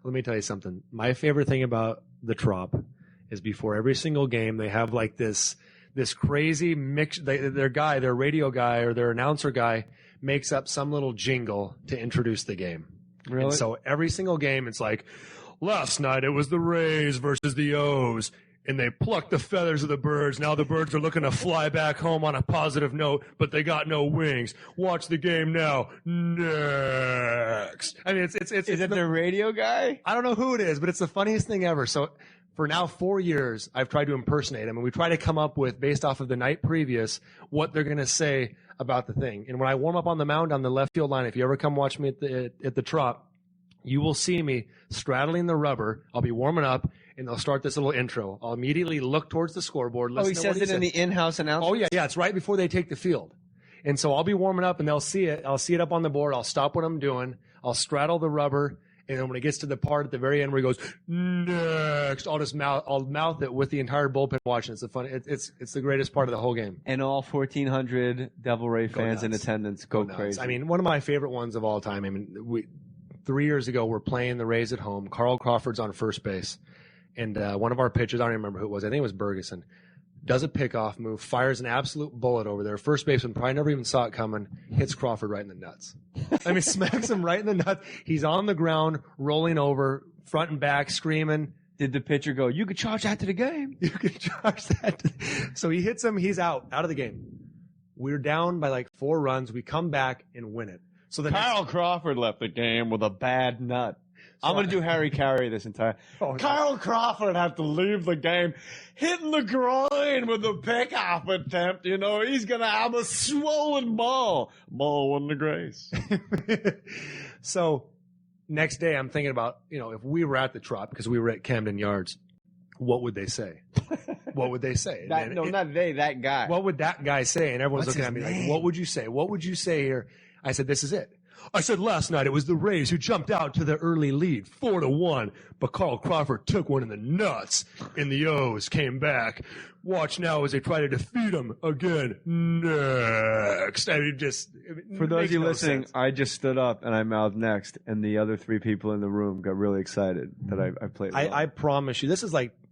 Let me tell you something. My favorite thing about the Trop is before every single game, they have like this crazy mix. Their radio guy or their announcer guy makes up some little jingle to introduce the game. Really? And so every single game, it's like, last night it was the Rays versus the O's, and they plucked the feathers of the birds. Now the birds are looking to fly back home on a positive note, but they got no wings. Watch the game now. Next. I mean, it's Is it the radio guy? I don't know who it is, but it's the funniest thing ever. So for now 4 years, I've tried to impersonate him, and we try to come up with, based off of the night previous, what they're going to say about the thing. And when I warm up on the mound on the left field line, if you ever come watch me at the Trop, you will see me straddling the rubber. I'll be warming up, and they'll start this little intro. I'll immediately look towards the scoreboard. He says it in the in-house announcement? Oh, yeah. It's right before they take the field. And so I'll be warming up, and they'll see it. I'll see it up on the board. I'll stop what I'm doing. I'll straddle the rubber. And then when it gets to the part at the very end where he goes, next, I'll mouth it with the entire bullpen watching. It's it's the greatest part of the whole game. And all 1,400 Devil Ray fans in attendance go crazy. I mean, one of my favorite ones of all time. I mean, 3 years ago, we're playing the Rays at home. Carl Crawford's on first base. And one of our pitchers, I don't even remember who it was. I think it was Bergeson. Does a pickoff move, fires an absolute bullet over there. First baseman probably never even saw it coming, hits Crawford right in the nuts. I mean, smacks him right in the nuts. He's on the ground, rolling over, front and back, screaming. Did the pitcher go, you could charge that to the game? You could charge that. So he hits him. He's out of the game. We're down by like 4 runs. We come back and win it. So Kyle Crawford left the game with a bad nut. I'm going to do Harry Carey this entire. Kyle Crawford had to leave the game, hitting the groin with a pickoff attempt. You know, he's going to have a swollen ball. Ball won the grace. So next day, I'm thinking about, if we were at the Trop, because we were at Camden Yards, what would they say? What would they say? That guy. What would that guy say? And everyone's What's looking at me name? like, what would you say? What would you say here? I said, this is it. I said last night it was the Rays who jumped out to the early lead, 4-1, but Carl Crawford took one in the nuts, and the O's came back. Watch now as they try to defeat him again. Next. I mean, for those of you listening, I just stood up and I mouthed next, and the other 3 people in the room got really excited that I played. I promise you, this is like